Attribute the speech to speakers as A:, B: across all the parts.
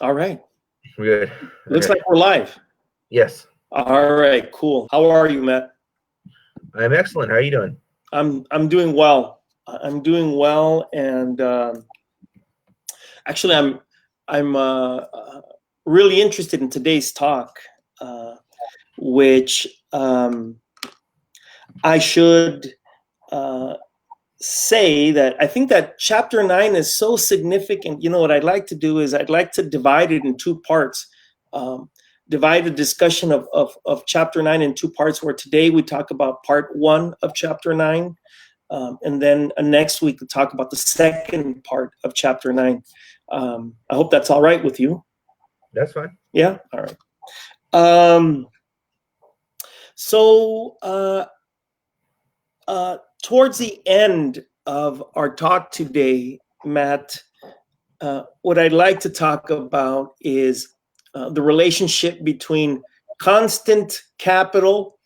A: All right.
B: Good.
A: Looks
B: Okay.
A: like we're live.
B: Yes.
A: All right, cool. How are you, Matt?
B: I'm excellent. How are you doing?
A: I'm doing well. I'm doing well, and actually, I'm really interested in today's talk, uh, which I should uh, say that I think that chapter 9 is so significant. You know, what I'd like to do is I'd like to divide it in two parts. Um, Divide the discussion of chapter 9 in two parts, where today we talk about part 1 of chapter 9, and then next week we'll talk about the second part of chapter 9. I hope that's all right with you.
B: That's fine.
A: Yeah? All right. Um, so, towards the end of our talk today, Matt, what I'd like to talk about is the relationship between constant capital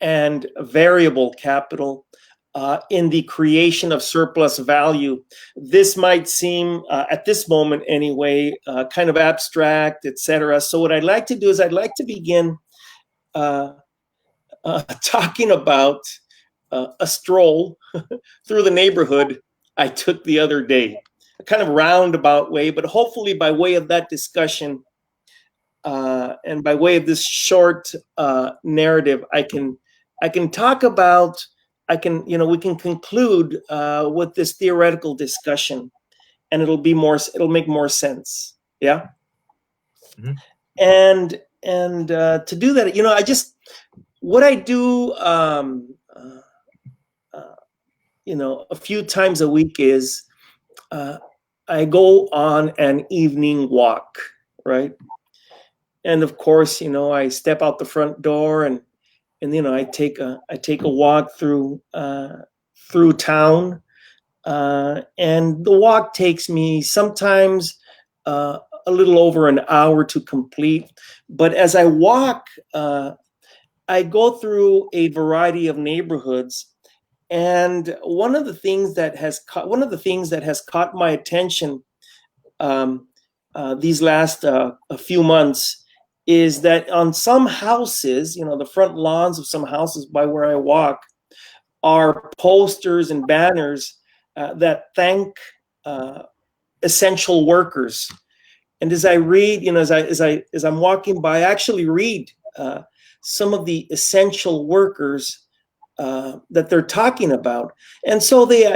A: and variable capital in the creation of surplus value. This might seem, at this moment anyway, kind of abstract, etc. So what I'd like to do is I'd like to begin talking about a stroll through the neighborhood I took the other day. A kind of roundabout way, but hopefully by way of that discussion and by way of this short narrative, I can talk about, we can conclude with this theoretical discussion, and it'll make more sense. Yeah.
B: Mm-hmm.
A: And to do that, what I do, a few times a week is I go on an evening walk, right? And of course, I step out the front door and I take a walk through town, and the walk takes me sometimes a little over an hour to complete. But as I walk, I go through a variety of neighborhoods. And one of the things that has caught my attention these last a few months is that on some houses, the front lawns of some houses by where I walk are posters and banners that thank essential workers. And as I read, as I'm walking by, I actually read some of the essential workers that they're talking about. And so they,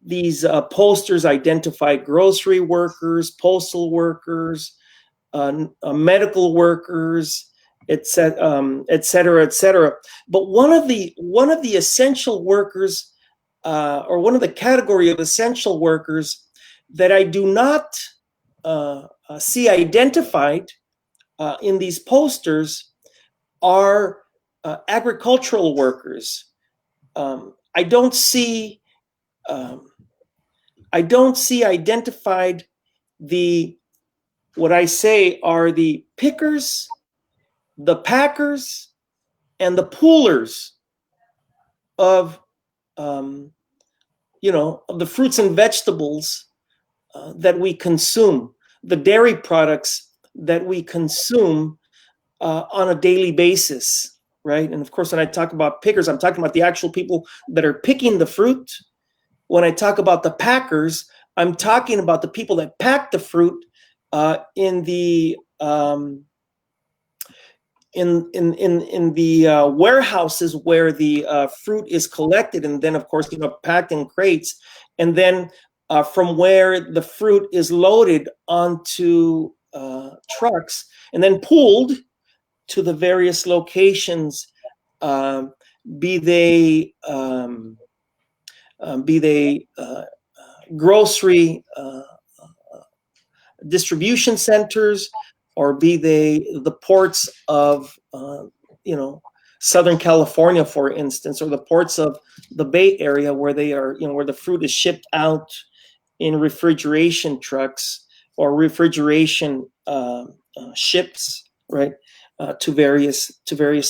A: these posters identify grocery workers, postal workers, medical workers, et cetera, et cetera, et cetera. But one of the essential workers, or one of the category of essential workers that I do not see identified in these posters are agricultural workers. I don't see identified what I say are the pickers, the packers, and the poolers of of the fruits and vegetables that we consume, the dairy products that we consume on a daily basis, right? And of course, when I talk about pickers, I'm talking about the actual people that are picking the fruit. When I talk about the packers, I'm talking about the people that pack the fruit in the warehouses where the fruit is collected, and then of course packed in crates, and then from where the fruit is loaded onto trucks and then pulled to the various locations, be they grocery distribution centers, or be they the ports of Southern California, for instance, or the ports of the Bay Area, where they are, where the fruit is shipped out in refrigeration trucks or refrigeration ships, right, to various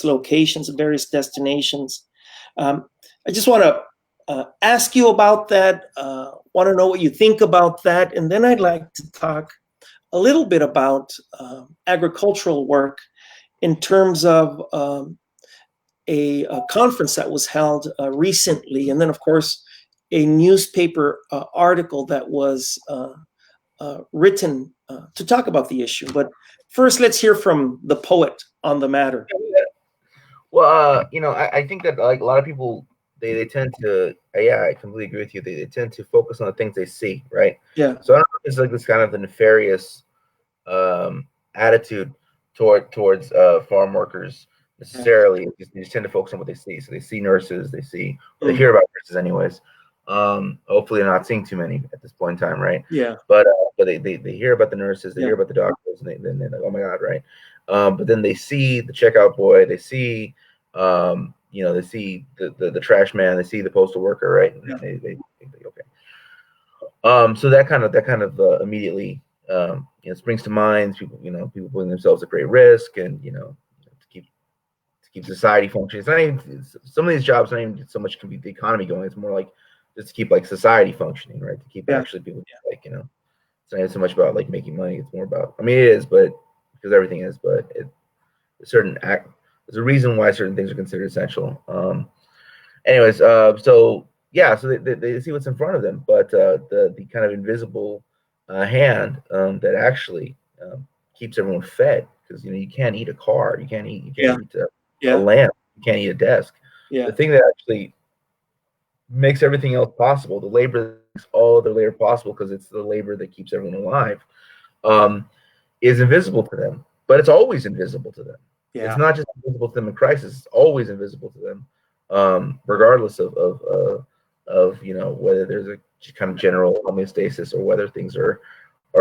A: locations, various destinations. I just want to ask you about that. Want to know what you think about that, and then I'd like to talk a little bit about agricultural work in terms of a conference that was held recently, and then, of course, a newspaper article that was written to talk about the issue. But first, let's hear from the poet on the matter.
B: Well, I think that like a lot of people, they tend to, yeah, I completely agree with you. They tend to focus on the things they see, right?
A: Yeah.
B: So I don't know if it's like this kind of the nefarious attitude towards farm workers necessarily. They just tend to focus on what they see. So they see nurses, they hear about nurses anyways. Hopefully they're not seeing too many at this point in time, right?
A: Yeah.
B: But they hear about the nurses, they hear about the doctors, and then they're like, oh my God, right? But then they see the checkout boy, they see they see the trash man, they see the postal worker, right? And they think, okay. So that kind of immediately springs to mind. People putting themselves at great risk, and to keep society functioning. It's not even, some of these jobs not even so much can be the economy going. It's more like just to keep like society functioning, right? To keep actually people it's not even so much about like making money. It's more about, I mean, it is, but because everything is, but there's a reason why certain things are considered essential. Anyways, so they see what's in front of them, but the kind of invisible hand that actually keeps everyone fed, because you can't eat a car, you can't eat a lamp, you can't eat a desk. The thing that actually makes everything else possible, the labor makes all other labor possible, because it's the labor that keeps everyone alive, is invisible to them. But it's always invisible to them. Yeah. It's not just invisible to them in crisis; it's always invisible to them, regardless of whether there's a kind of general homeostasis or whether things are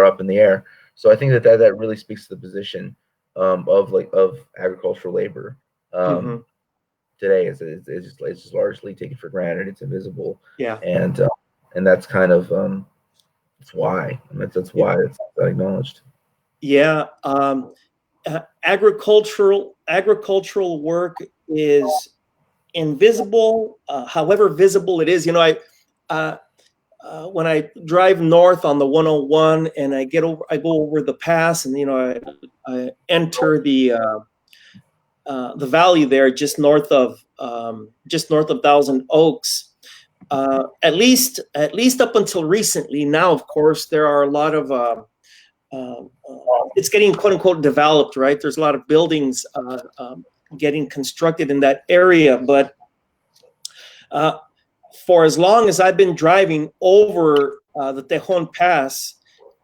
B: up in the air. So I think that really speaks to the position of agricultural labor today. It's just largely taken for granted. It's invisible. Yeah. And that's kind of that's why. That's why it's acknowledged.
A: Yeah. Agricultural work is invisible, however visible it is. When I drive north on the 101 and I go over the pass, and I enter the valley there just north of Thousand Oaks. At least up until recently. Now, of course, there are a lot of it's getting quote unquote developed, right? There's a lot of buildings getting constructed in that area, but for as long as I've been driving over the Tejon Pass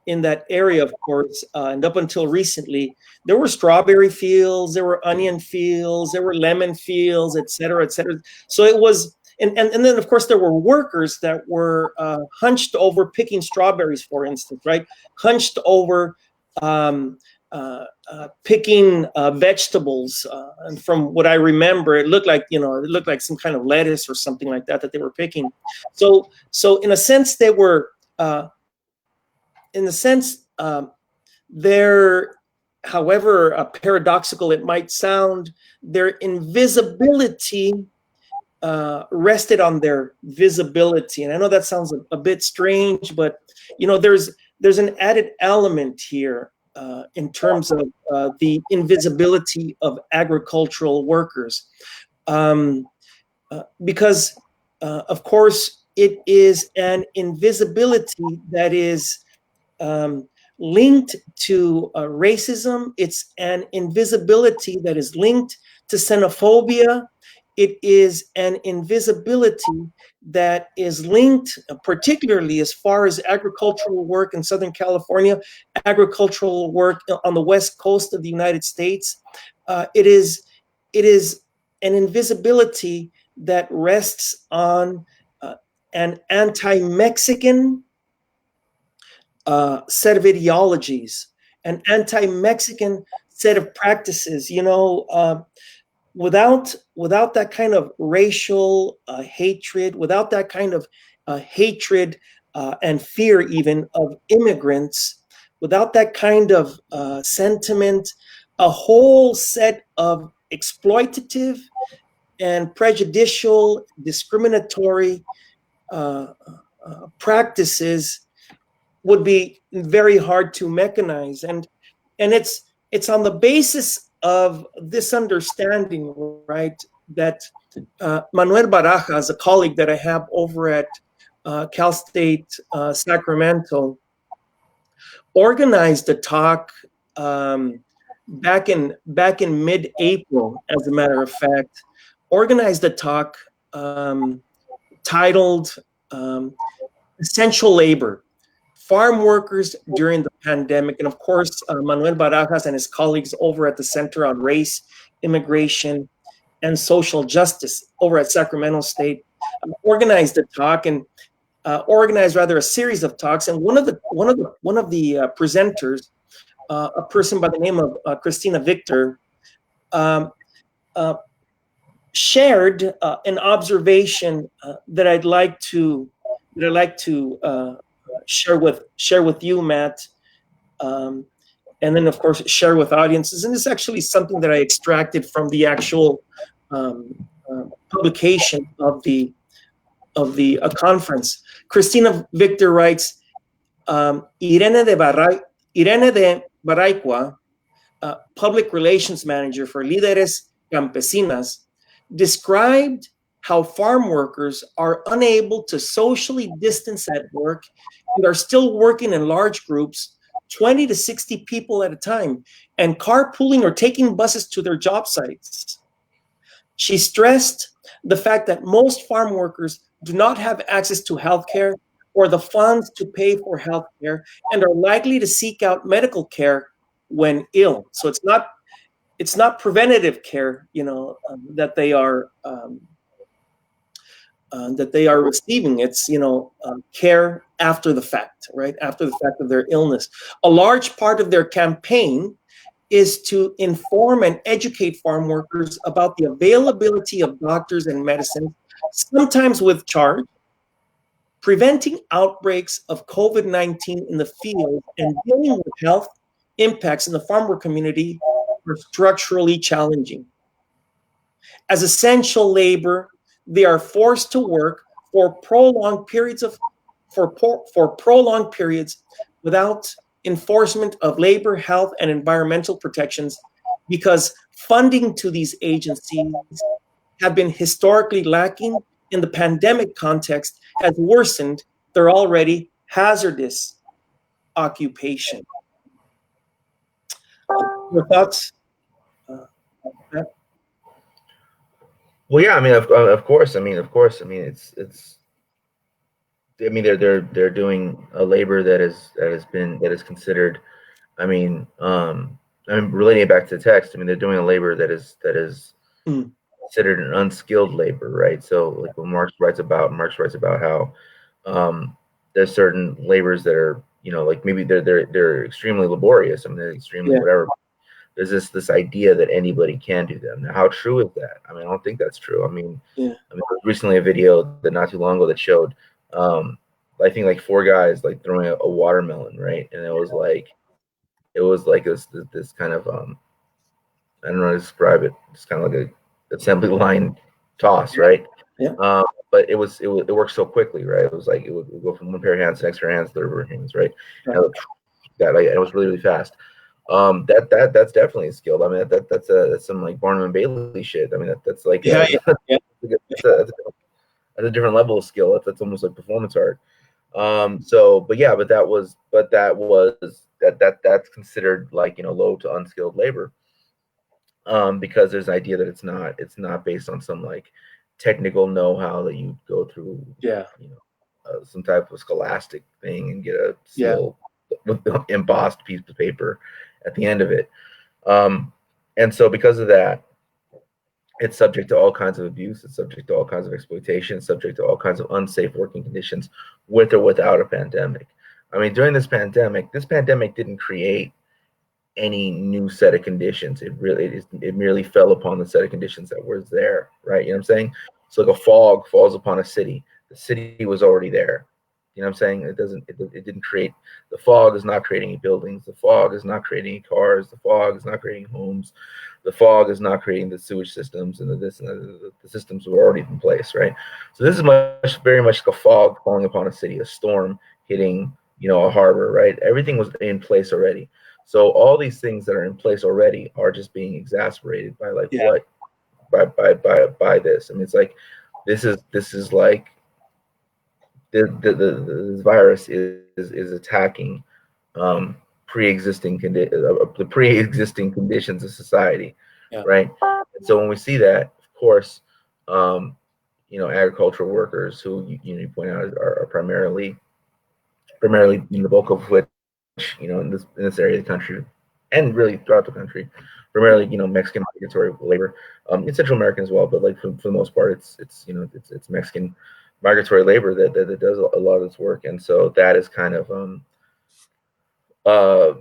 A: in that area, of course, and up until recently, there were strawberry fields, there were onion fields, there were lemon fields, et cetera, et cetera. So it was, and then of course there were workers that were hunched over picking strawberries, for instance, right? Hunched over picking vegetables, and from what I remember, it looked like some kind of lettuce or something like that they were picking. So in a sense, they were, they're, however paradoxical it might sound, their invisibility rested on their visibility. And I know that sounds a bit strange, but there's an added element here in terms of the invisibility of agricultural workers, because of course it is an invisibility that is linked to racism. It's an invisibility that is linked to xenophobia. It is an invisibility that is linked, particularly as far as agricultural work in Southern California, agricultural work on the West Coast of the United States. It is an invisibility that rests on an anti-Mexican set of ideologies, an anti-Mexican set of practices. Without that kind of racial hatred, without that kind of hatred and fear even of immigrants, without that kind of sentiment, a whole set of exploitative and prejudicial, discriminatory practices would be very hard to mechanize, and it's on the basis of this understanding, right, that Manuel Barajas, a colleague that I have over at Cal State Sacramento, organized a talk back in mid-April, as a matter of fact, organized a talk titled Essential Labor, Farm Workers During the Pandemic. And of course, Manuel Barajas and his colleagues over at the Center on Race, Immigration, and Social Justice over at Sacramento State organized a talk, and organized rather a series of talks. And one of the presenters, a person by the name of Christina Victor, shared an observation that I'd like to share with you, Matt, and then of course share with audiences. And it's actually something that I extracted from the actual publication of the conference. Christina Victor writes, Irene de Baraicua, public relations manager for Líderes Campesinas, described how farm workers are unable to socially distance at work and are still working in large groups, 20 to 60 people at a time, and carpooling or taking buses to their job sites. She stressed the fact that most farm workers do not have access to healthcare or the funds to pay for healthcare, and are likely to seek out medical care when ill. So it's not preventative care, that they are receiving. It's care after the fact, right? After the fact of their illness. A large part of their campaign is to inform and educate farm workers about the availability of doctors and medicines, sometimes with charge, preventing outbreaks of COVID-19 in the field, and dealing with health impacts in the farmer community are structurally challenging. As essential labor, they are forced to work for prolonged periods without enforcement of labor, health, and environmental protections, because funding to these agencies have been historically lacking. In the pandemic context, has worsened their already hazardous occupation. Your thoughts?
B: Well, yeah, I mean, of course. I mean, it's. I mean, they're doing a labor that is considered. I mean, relating it back to the text. I mean, they're doing a labor that is considered an unskilled labor, right? So, like when Marx writes about how there's certain labors that are, like maybe they're extremely laborious. I mean, they're extremely whatever. There's this idea that anybody can do them. Now, how true is that? I mean, I don't think that's true. I mean, there was recently a video that not too long ago that showed, I think like 4 guys like throwing a watermelon, right? And it was like this kind of I don't know how to describe it. It's kind of like a assembly line toss, right?
A: Yeah.
B: But it worked so quickly, right? It was like it would go from one pair of hands to the next pair of hands, third pair of hands, right? And it was really, really fast. That's definitely skilled. I mean, that's some like Barnum and Bailey shit. I mean, that's like that's a different level of skill. That's almost like performance art. That's considered like low to unskilled labor. Because there's an idea that it's not based on some like technical know-how that you go through, some type of scholastic thing and get a seal with the embossed piece of paper at the end of it. And so because of that, it's subject to all kinds of abuse. It's subject to all kinds of exploitation. It's subject to all kinds of unsafe working conditions, with or without a pandemic. I mean, during this pandemic didn't create any new set of conditions. It merely fell upon the set of conditions that was there, right? You know what I'm saying? So like a fog falls upon a city. The city was already there. You know what I'm saying? It didn't create, the fog is not creating any buildings. The fog is not creating any cars. The fog is not creating homes. The fog is not creating the sewage systems and the systems were already in place, right? So this is very much like a fog falling upon a city, a storm hitting a harbor, right? Everything was in place already. So all these things that are in place already are just being exacerbated by like
A: Yeah.
B: what by this. I mean, it's like this is like this virus is attacking the pre-existing conditions of society,
A: Yeah.
B: right? And so when we see that, of course, um, agricultural workers who you point out are primarily the bulk of which in this area of the country, and really throughout the country, primarily Mexican migratory labor, in Central America as well, but like for the most part, it's Mexican migratory labor that does a lot of this work, and so that is kind of uh,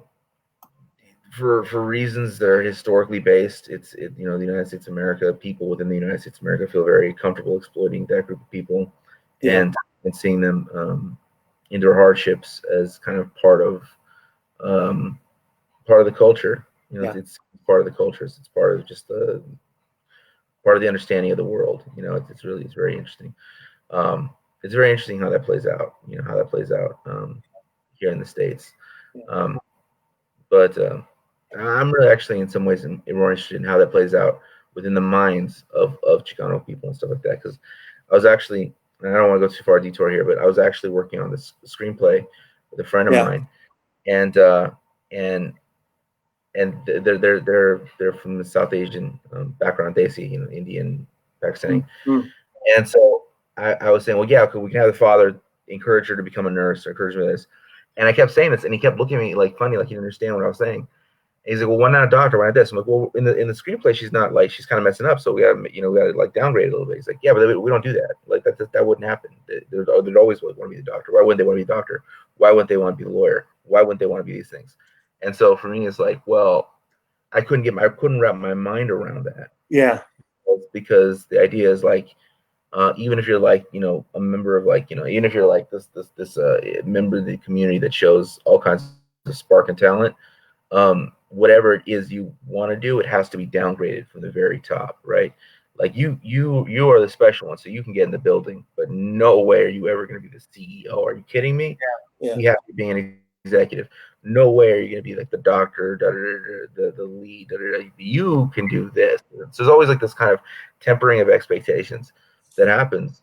B: for reasons that are historically based. The United States of America, people within the United States of America feel very comfortable exploiting that group of people,
A: Yeah.
B: and seeing them endure hardships as kind of um, part of the culture.
A: Yeah.
B: It's part of the culture. It's part of just the part of the understanding of the world. It's very interesting. It's very interesting how that plays out. How that plays out here in the States.
A: Yeah.
B: But I'm really actually in some ways more interested in how that plays out within the minds of Chicano people and stuff like that. Because I was actually, and I don't want to go too far detour here, but I was actually working on this screenplay with a friend of
A: Yeah.
B: mine, and uh, and they're from the South Asian background, Desi, Indian, Pakistani,
A: Mm-hmm.
B: and so I was saying, well, yeah, we can have the father encourage her to become a nurse, or encourage her this, and I kept saying this, and he kept looking at me like funny, like he didn't understand what I was saying. And he's like, well, why not a doctor? Why not this? I'm like, well, in the screenplay, she's not like she's kind of messing up, so we got to like downgrade it a little bit. He's like, yeah, but we don't do that. Like that wouldn't happen. They'd always want to be the doctor. Why wouldn't they want to be the doctor? Why wouldn't they want to be the lawyer? Why wouldn't they want to be these things? And so for me, it's like, well, I couldn't wrap my mind around that.
A: Yeah.
B: Because the idea is like, even if you're like, a member of like, even if you're like this member of the community that shows all kinds of spark and talent, whatever it is you want to do, it has to be downgraded from the very top, right? Like you are the special one, so you can get in the building, but no way are you ever going to be the CEO. Are you kidding me?
A: Yeah.
B: You have to be an executive. No way are you going to be like the doctor, the lead. You can do this. So there's always like this kind of tempering of expectations that happens,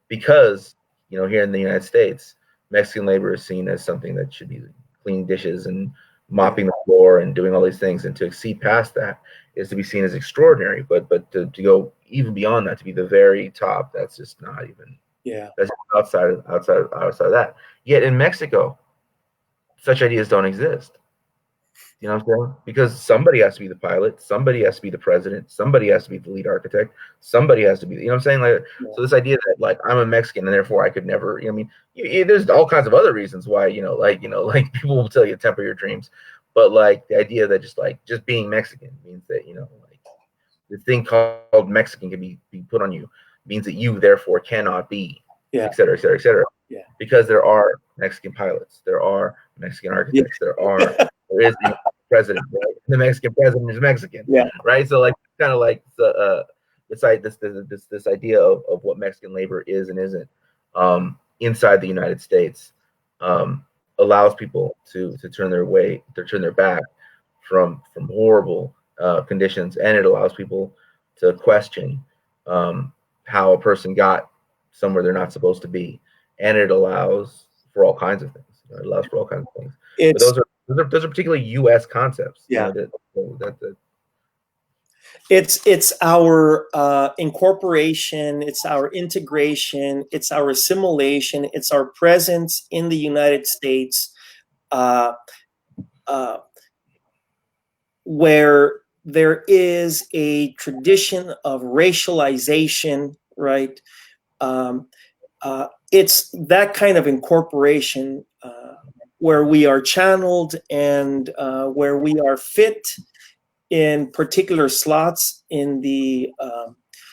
B: because here in the United States, Mexican labor is seen as something that should be cleaning dishes and mopping the floor and doing all these things, and to exceed past that is to be seen as extraordinary. But to go even beyond that, to be the very top, that's just not even.
A: Yeah.
B: That's outside of that. Yet in Mexico, such ideas don't exist. You know what I'm saying? Because somebody has to be the pilot, somebody has to be the president, somebody has to be the lead architect, somebody has to be, you know what I'm saying? Like,
A: Yeah.
B: so this idea that like I'm a Mexican and therefore I could never, I mean, there's all kinds of other reasons why, like people will tell you to temper your dreams, but like the idea that just being Mexican means that, like the thing called Mexican can be put on you means that you therefore cannot be,
A: Yeah.
B: et cetera, et cetera, et cetera.
A: Yeah.
B: Because there are Mexican pilots, there are Mexican architects, there is a president, right? The Mexican president is Mexican,
A: Yeah.
B: right? So like kind of like this idea of what Mexican labor is and isn't inside the United States allows people to turn their back from horrible conditions, and it allows people to question how a person got somewhere they're not supposed to be, and it allows for all kinds of things. It allows for all kinds of things. But
A: It's
B: those are particularly U.S. concepts.
A: Yeah.
B: That
A: It's our incorporation, it's our integration, it's our assimilation, it's our presence in the United States, uh, uh, where there is a tradition of racialization, right? Um, it's that kind of incorporation where we are channeled and where we are fit in particular slots in the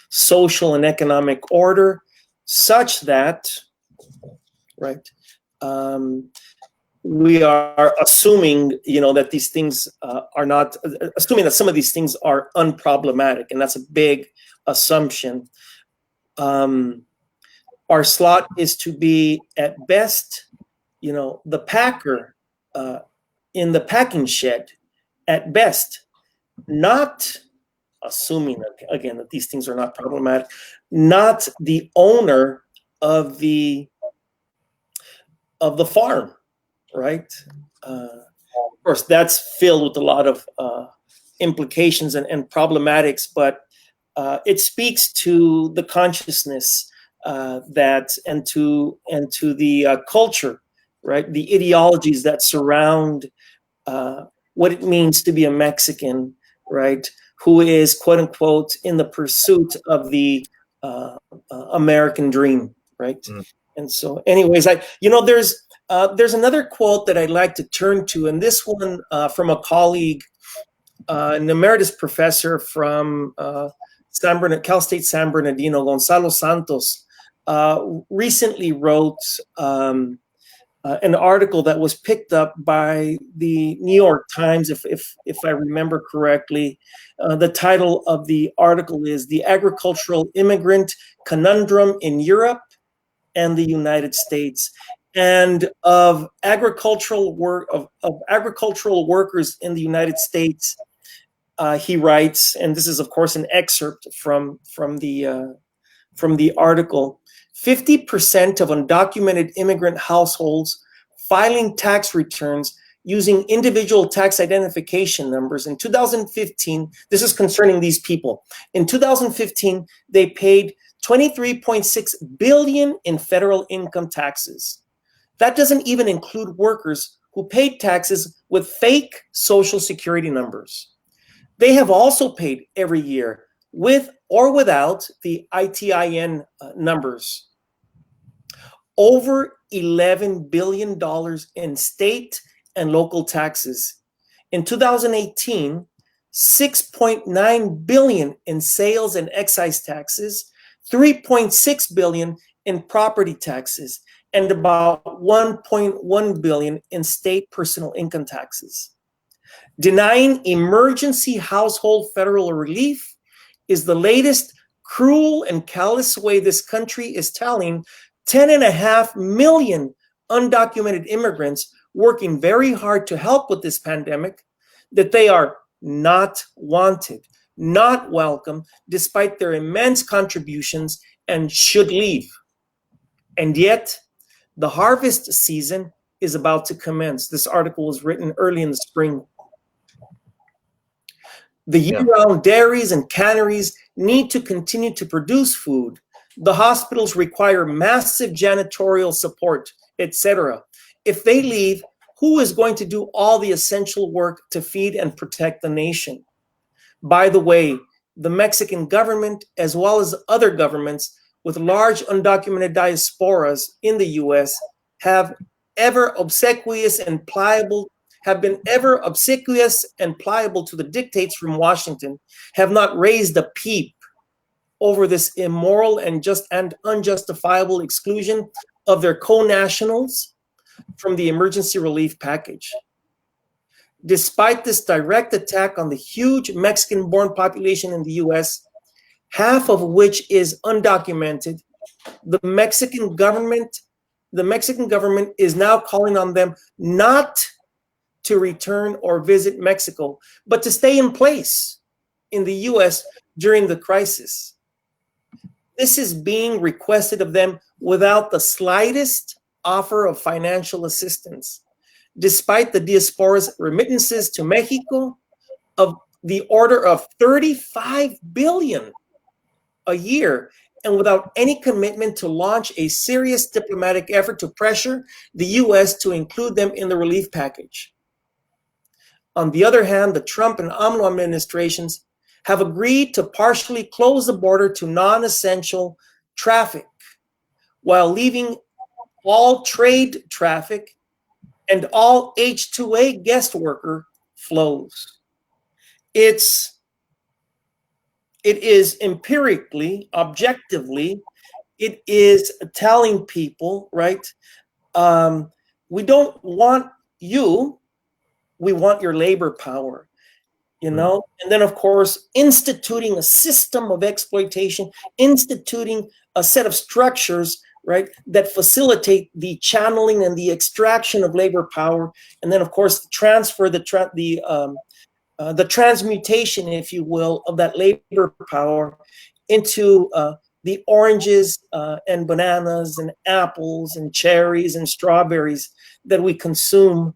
A: social and economic order, such that, right, we are assuming, that these things are not, assuming that some of these things are unproblematic, and that's a big assumption. Our slot is to be, at best, the packer in the packing shed, at best, not assuming again that these things are not problematic, not the owner of the farm, right? Of course, that's filled with a lot of implications and problematics, but it speaks to the consciousness that and to the culture, right? The ideologies that surround what it means to be a Mexican, right? Who is quote unquote in the pursuit of the American dream, right? Mm. And so, anyways, there's another quote that I'd like to turn to, and this one from a colleague, an emeritus professor from Cal State San Bernardino, Gonzalo Santos, recently wrote an article that was picked up by the New York Times, if I remember correctly. The title of the article is "The Agricultural Immigrant Conundrum in Europe and the United States." And of agricultural workers in the United States, he writes, and this is of course an excerpt from the article: 50% of undocumented immigrant households filing tax returns using individual tax identification numbers in 2015. This is concerning these people. In 2015, they paid $23.6 billion in federal income taxes. That doesn't even include workers who paid taxes with fake Social Security numbers. They have also paid every year with or without the ITIN numbers over $11 billion in state and local taxes. In 2018, $6.9 billion in sales and excise taxes, $3.6 billion in property taxes, and about $1.1 billion in state personal income taxes. Denying emergency household federal relief is the latest cruel and callous way this country is telling 10.5 million undocumented immigrants working very hard to help with this pandemic that they are not wanted, not welcome, despite their immense contributions, and should leave. And yet, the harvest season is about to commence. This article was written early in the spring. The year-round dairies and canneries need to continue to produce food. The hospitals require massive janitorial support, etc. If they leave, who is going to do all the essential work to feed and protect the nation? By the way, the Mexican government, as well as other governments with large undocumented diasporas in the U.S., have been ever obsequious and pliable to the dictates from Washington, have not raised a peep over this immoral and unjustifiable exclusion of their co-nationals from the emergency relief package. Despite this direct attack on the huge Mexican-born population in the U.S., half of which is undocumented, the Mexican government is now calling on them not to return or visit Mexico, but to stay in place in the U.S. during the crisis. This is being requested of them without the slightest offer of financial assistance, despite the diaspora's remittances to Mexico of the order of $35 billion a year, and without any commitment to launch a serious diplomatic effort to pressure the U.S. to include them in the relief package. On the other hand, the Trump and AMLO administrations have agreed to partially close the border to non-essential traffic while leaving all trade traffic and all H-2A guest worker flows. It is empirically, objectively, it is telling people, right? We don't want you, we want your labor power, you know? And then, of course, instituting a system of exploitation, instituting a set of structures right, that facilitate the channeling and the extraction of labor power, and then of course transfer the transmutation, if you will, of that labor power into the oranges and bananas and apples and cherries and strawberries that we consume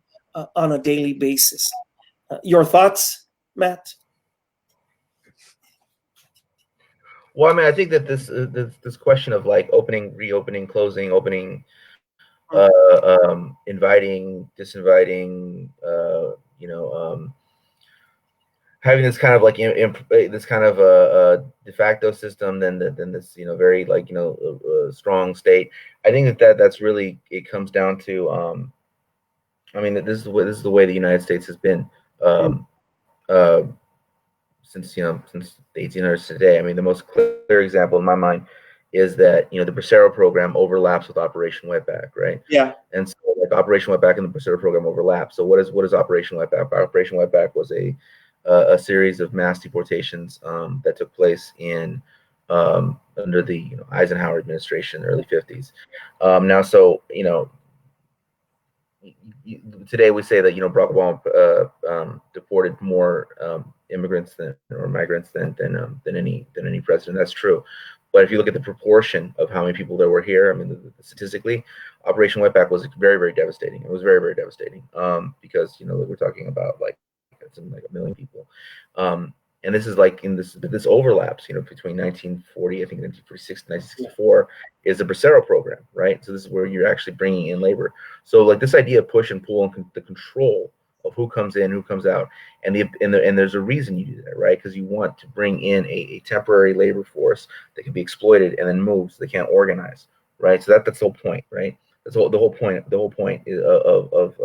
A: on a daily basis. Your thoughts, Matt?
B: Well, I mean, I think that this question of like opening, reopening, closing, opening, inviting, disinviting, having this kind of like this kind of a de facto system, then this very like strong state. I think that's really, it comes down to I mean, this is the way the United States has been uh, since since the 1800s today. I mean, the most clear example in my mind is that the Bracero program overlaps with Operation Wetback, right?
A: Yeah.
B: And so like Operation Wetback and the Bracero program overlap. So what is Operation Wetback? Operation Wetback was a series of mass deportations that took place in under the Eisenhower administration in the early 50s. Now, so today we say that Barack Obama deported more immigrants or migrants than any president. That's true, but if you look at the proportion of how many people there were here, I mean, statistically, Operation Wetback was very, very devastating. It was very, very devastating because we're talking about like something like 1 million people. And this is like this overlaps, between 1940, I think 1946 to 1964 is the Bracero program, right? So this is where you're actually bringing in labor. So like this idea of push and pull and the control of who comes in, who comes out, and there's a reason you do that, right? Because you want to bring in a temporary labor force that can be exploited and then moves. They can't organize, right? So that's the whole point, right? That's the whole point. The whole point of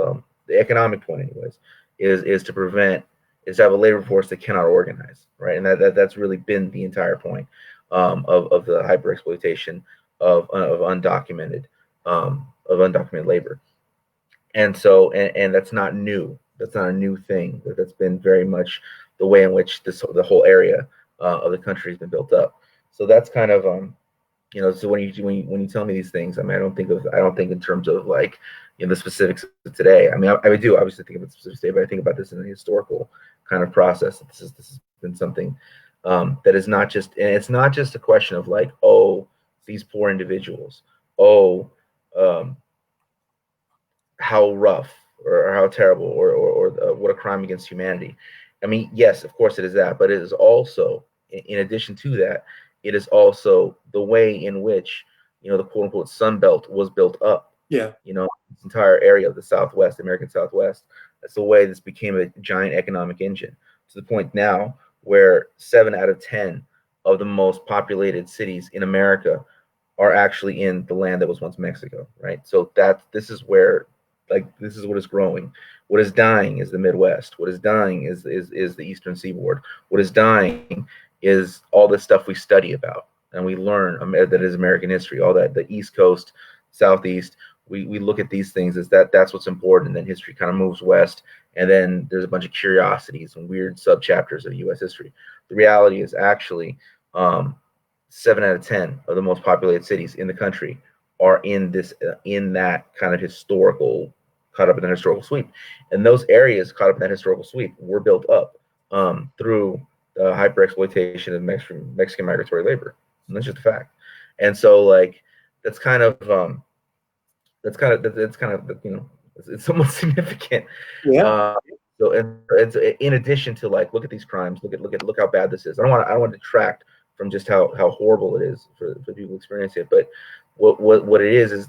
B: the economic point, anyways, is to prevent. Is to have a labor force that cannot organize, right? And that's really been the entire point of the hyper exploitation of undocumented labor. And so and that's not new. That's not a new thing. That's been very much the way in which the whole area of the country has been built up. So that's kind of so when you tell me these things, I mean, I don't think in terms of like the specifics of today. I mean, I do obviously think about the specifics today, but I think about this in a historical kind of process. This has been something that is not just, and it's not just a question of like, oh, these poor individuals, oh, how rough or how terrible or what a crime against humanity. I mean, yes, of course it is that, but it is also, in addition to that, it is also the way in which the quote unquote Sun Belt was built up.
A: Yeah.
B: This entire area of the Southwest, the American Southwest. That's the way this became a giant economic engine, to the point now where 7 out of 10 of the most populated cities in America are actually in the land that was once Mexico, right? So this is where, like, this is what is growing. What is dying is the Midwest. What is dying is the Eastern Seaboard. What is dying is all this stuff we study about and we learn that is American history. All that, the East Coast, Southeast. We look at these things as that's what's important, and then history kind of moves west, and then there's a bunch of curiosities and weird subchapters of U.S. history. The reality is actually 7 out of 10 of the most populated cities in the country are in that kind of historical, caught up in that historical sweep, and those areas caught up in that historical sweep were built up through the hyper exploitation of Mexican migratory labor, and that's just a fact. And so like that's kind of it's somewhat significant.
A: Yeah.
B: So it's in addition to like, look at these crimes, look how bad this is. I don't want to detract from just how horrible it is for people experiencing it, but what it is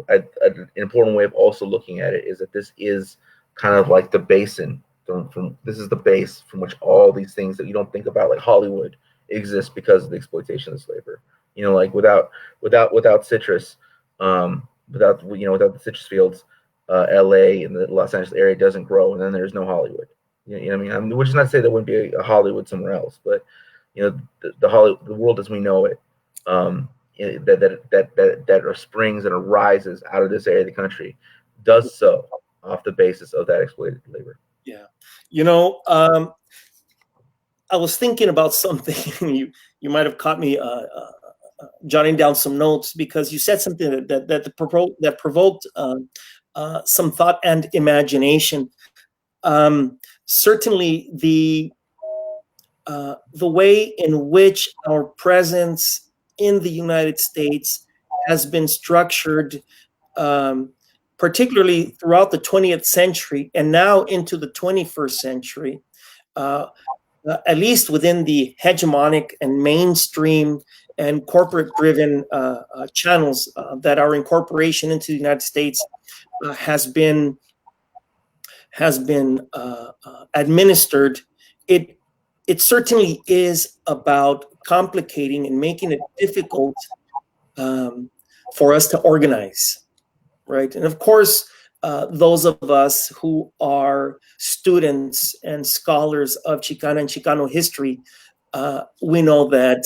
B: an important way of also looking at it is that this is kind of like the basin from this is the base from which all these things that you don't think about, like Hollywood, exist because of the exploitation of this labor. Like without citrus, without the citrus fields, LA and the Los Angeles area doesn't grow, and then there's no Hollywood. You know what I mean? Which is not to say there wouldn't be a Hollywood somewhere else, but the world as we know it, that springs and arises out of this area of the country, does so off the basis of that exploited labor.
A: Yeah. I was thinking about something. You might have caught me jotting down some notes because you said something that provoked some thought and imagination. Certainly, the way in which our presence in the United States has been structured, particularly throughout the 20th century and now into the 21st century, at least within the hegemonic and mainstream and corporate-driven channels that our incorporation into the United States has been administered. It certainly is about complicating and making it difficult for us to organize, right? And of course, those of us who are students and scholars of Chicana and Chicano history, we know that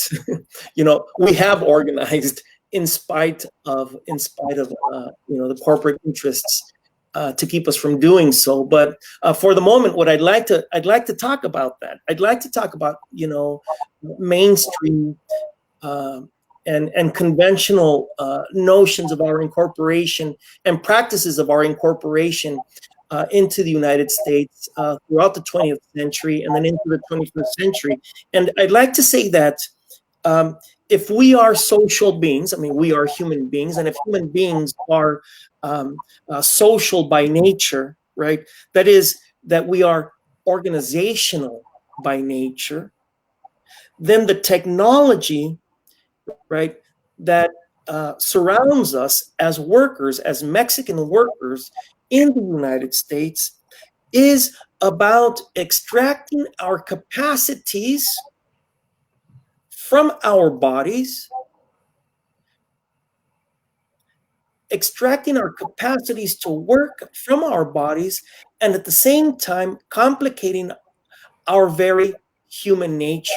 A: we have organized in spite of the corporate interests to keep us from doing so. But for the moment, what I'd like to talk about that. I'd like to talk about mainstream and conventional notions of our incorporation and practices of our incorporation into the United States throughout the 20th century and then into the 21st century. And I'd like to say that if we are social beings, I mean, we are human beings, and if human beings are social by nature, right, that is, that we are organizational by nature, then the technology, right, that surrounds us as workers, as Mexican workers in the United States, is about extracting our capacities from our bodies, extracting our capacities to work from our bodies, and at the same time complicating our very human nature,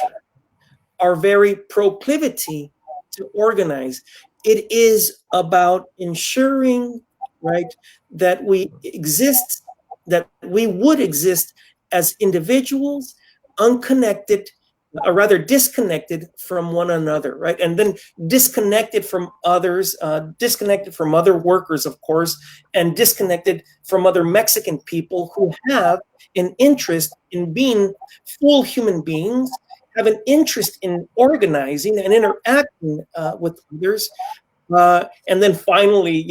A: our very proclivity to organize. It is about ensuring, right, that we exist, that we would exist as individuals, unconnected, or rather disconnected from one another, right? And then disconnected from others, disconnected from other workers, of course, and disconnected from other Mexican people who have an interest in being full human beings, have an interest in organizing and interacting with others. And then finally,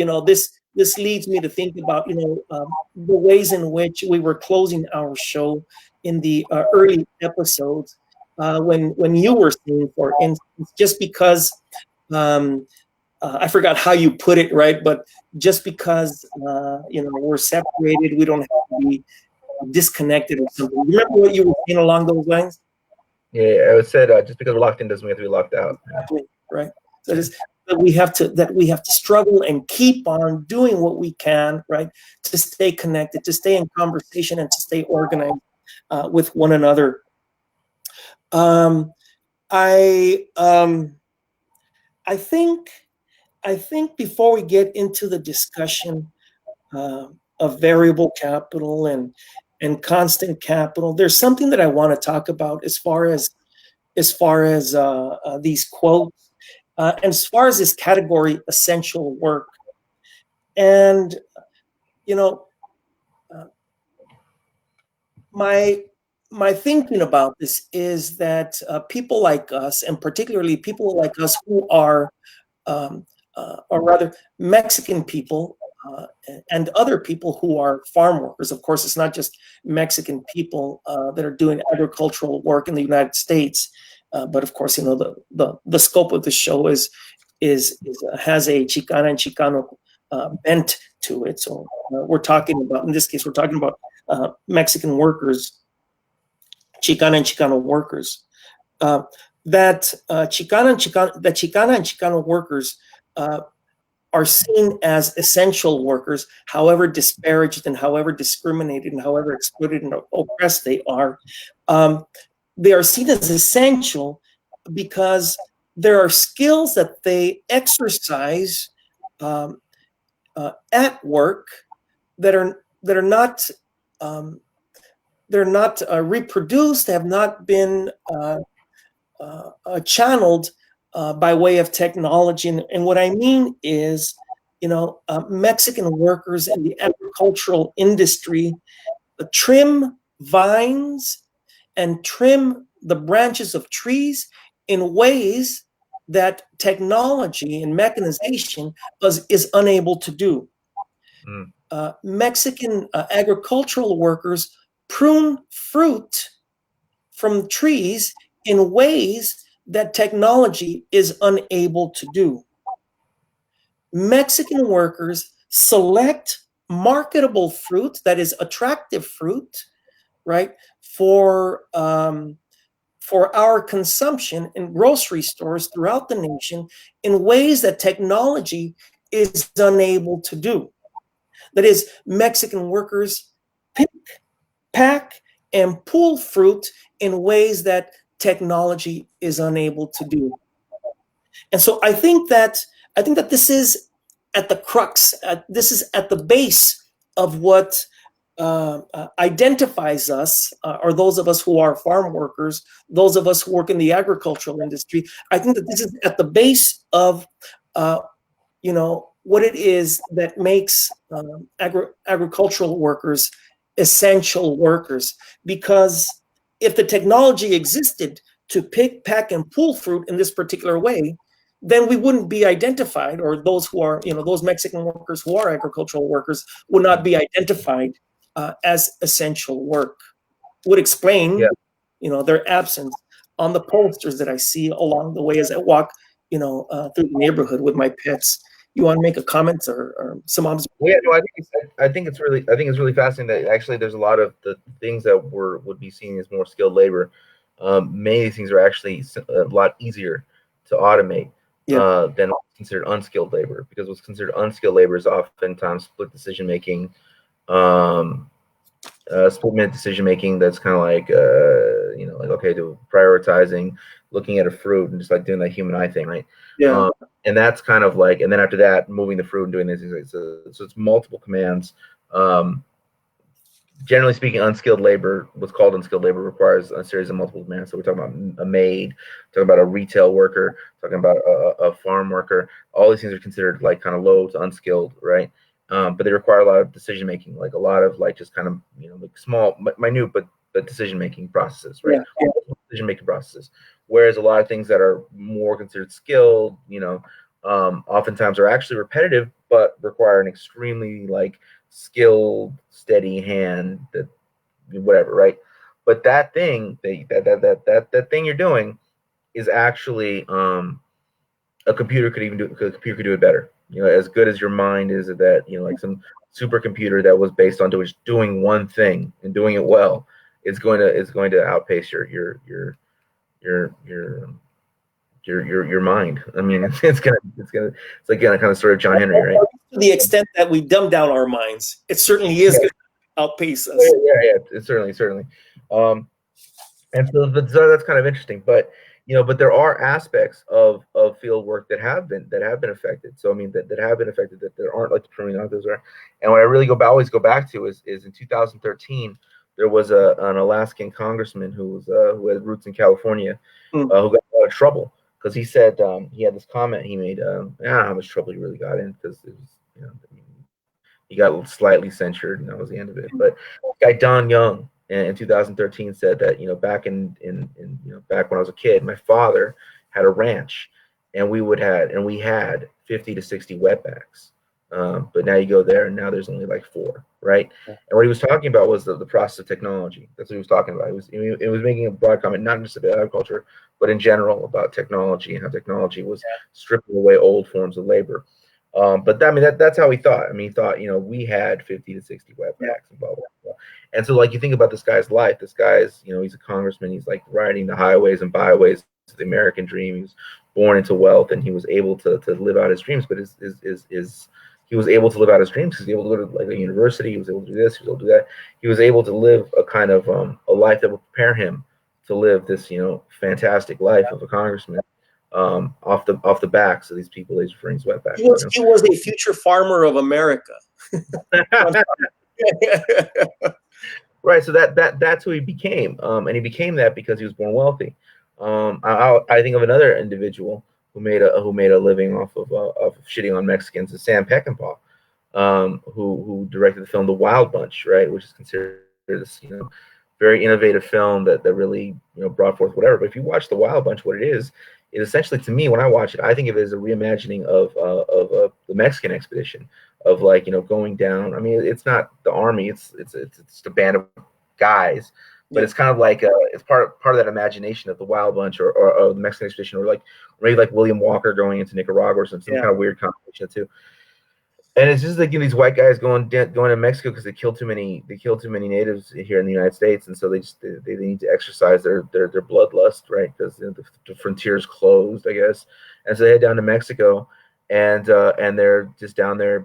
A: this leads me to think about, the ways in which we were closing our show in the early episodes, when you were saying, for instance, just because, I forgot how you put it, right? But just because, we're separated, we don't have to be disconnected or something. Remember what you were saying along those lines?
B: Yeah, I said just because we're locked in doesn't mean we have to be locked out.
A: Exactly, right. So that we have to struggle and keep on doing what we can, right, to stay connected, to stay in conversation, and to stay organized with one another. I think before we get into the discussion of variable capital and constant capital, there's something that I want to talk about as far as these quotes, and as far as this category, essential work. And my thinking about this is that people like us, and particularly people like us who are, or rather Mexican people, and other people who are farm workers. Of course, it's not just Mexican people that are doing agricultural work in the United States, but of course, the scope of the show has a Chicana and Chicano bent to it. So we're talking about, in this case, we're talking about Mexican workers, Chicana and Chicano workers. That Chicana and Chicano workers are seen as essential workers, however disparaged and however discriminated and however exploited and oppressed they are. They are seen as essential because there are skills that they exercise at work that are not they're not reproduced, have not been channeled by way of technology. And what I mean is, Mexican workers in the agricultural industry trim vines and trim the branches of trees in ways that technology and mechanization is unable to do. Mexican agricultural workers prune fruit from trees in ways that technology is unable to do. Mexican workers select marketable fruit, that is attractive fruit, right, for our consumption in grocery stores throughout the nation in ways that technology is unable to do. That is, Mexican workers pick, pack, and pull fruit in ways that technology is unable to do. And so I think that this is at the crux. This is at the base of what identifies us, or those of us who are farm workers, those of us who work in the agricultural industry. I think that this is at the base of, what it is that makes agricultural workers essential workers. Because if the technology existed to pick, pack, and pull fruit in this particular way, then we wouldn't be identified, or those who are, those Mexican workers who are agricultural workers would not be identified as essential work. Would explain, their absence on the posters that I see along the way as I walk, through the neighborhood with my pets. You want to make a comment or some observation?
B: Yeah, no, I think it's really fascinating that actually there's a lot of the things that would be seen as more skilled labor. Many of these things are actually a lot easier to automate than what's considered unskilled labor, because what's considered unskilled labor is oftentimes split decision making, split minute decision making. That's kind of like okay, to prioritizing, looking at a fruit and just like doing that human eye thing, right?
A: Yeah.
B: And that's kind of like, and then after that, moving the fruit and doing these things. So it's multiple commands. Generally speaking, unskilled labor, what's called unskilled labor, requires a series of multiple commands. So we're talking about a maid, talking about a retail worker, talking about a farm worker. All these things are considered like kind of low to unskilled, right? But they require a lot of decision making, like a lot of like just kind of like small, minute, but decision making processes, right?
A: Yeah.
B: Decision making processes. Whereas a lot of things that are more considered skilled, oftentimes are actually repetitive, but require an extremely like skilled, steady hand, that whatever, right? But that thing, that thing you're doing is actually a computer could even do. A computer could do it better. As good as your mind is at that, like some supercomputer that was based on doing one thing and doing it well, is going to outpace your mind. I mean, it's like kind of sort of John Henry, right?
A: To the extent that we dumb down our minds, it certainly is going to outpace us.
B: Yeah, it's certainly. And so that's kind of interesting, but there are aspects of field work that have been affected. So I mean that have been affected, that there aren't like the pruning out those are. And what I always go back to is in 2013 there was an Alaskan congressman who had roots in California, who got in a lot of trouble because he said he had this comment he made. I don't know how much trouble he really got in, because it was he got slightly censured, and that was the end of it. But this guy Don Young in 2013 said that back back when I was a kid, my father had a ranch, and we had 50 to 60 wetbacks. But now you go there, and now there's only like 4, right? And what he was talking about was the process of technology. That's what he was talking about. It was making a broad comment, not just about agriculture, but in general about technology and how technology was stripping away old forms of labor. But that's how he thought. I mean, he thought, we had 50 to 60 wetbacks and blah, blah, blah. And so, like, you think about this guy's life. This guy's, he's a congressman. He's like riding the highways and byways to the American dream. He was born into wealth, and he was able to live out his dreams. But he was able to live out his dreams because he was able to go to like a university. He was able to do this. He was able to do that. He was able to live a kind of a life that would prepare him to live this, fantastic life of a congressman. Off the backs of these people he's referring to wetbacks.
A: He was a future farmer of America.
B: Right. So that's who he became. And he became that because he was born wealthy. I think of another individual who made a living off of shitting on Mexicans, is Sam Peckinpah, who directed the film The Wild Bunch, right, which is considered this very innovative film that really brought forth whatever. But if you watch The Wild Bunch, what it is essentially, to me, when I watch it, I think of it as a reimagining of the Mexican expedition, of like going down. I mean, it's not the army; it's a band of guys, but it's kind of like it's part of that imagination of the Wild Bunch or the Mexican expedition, or like maybe like William Walker going into Nicaragua or some kind of weird combination too. And it's just like these white guys going to Mexico because they killed too many natives here in the United States, and so they need to exercise their bloodlust, right? Because the frontier's closed, I guess, and so they head down to Mexico, and they're just down there